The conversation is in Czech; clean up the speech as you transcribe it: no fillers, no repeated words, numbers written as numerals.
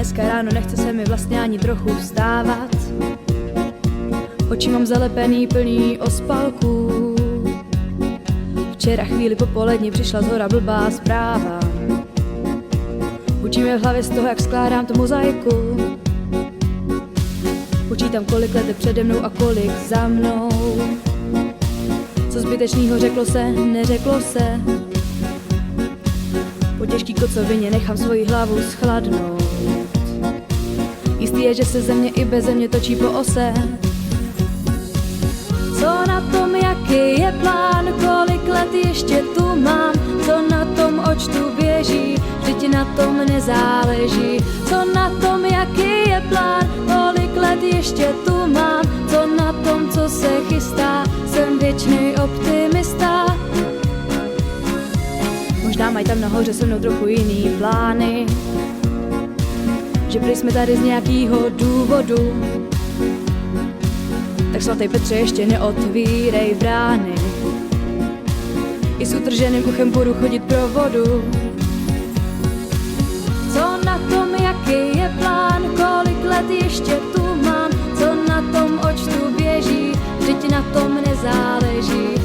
hezké ráno, nechce se mi vlastně ani trochu vstávat. Oči mám zalepený, plný ospalků. Včera chvíli popolední přišla zhora blbá zpráva. Učíme v hlavě z toho, jak skládám tu mozaiku. Počítám, kolik let je přede mnou a kolik za mnou. Co zbytečnýho řeklo se, neřeklo se. Po těžký kocovině nechám svoji hlavu schladnout. Jistý je, že se země i bez země točí po ose. Co na tom, jaký je plán, kolik let ještě tu mám, co na tom, oč tu běží, vždyť na tom nezáleží. Co na tom, jaký je plán, kolik let ještě tu mám, co na tom, co se chystá, jsem věčný optimista. Možná mají tam nahoře se mnou trochu jiný plány, že prý jsme tady z nějakýho důvodu. Tak svatý Petře, ještě neotvírej brány, i s utrženým uchem budu chodit pro vodu. Co na tom, jaký je plán, kolik let ještě tu mám, co na tom, oč tu běží, vždyť na tom nezáleží.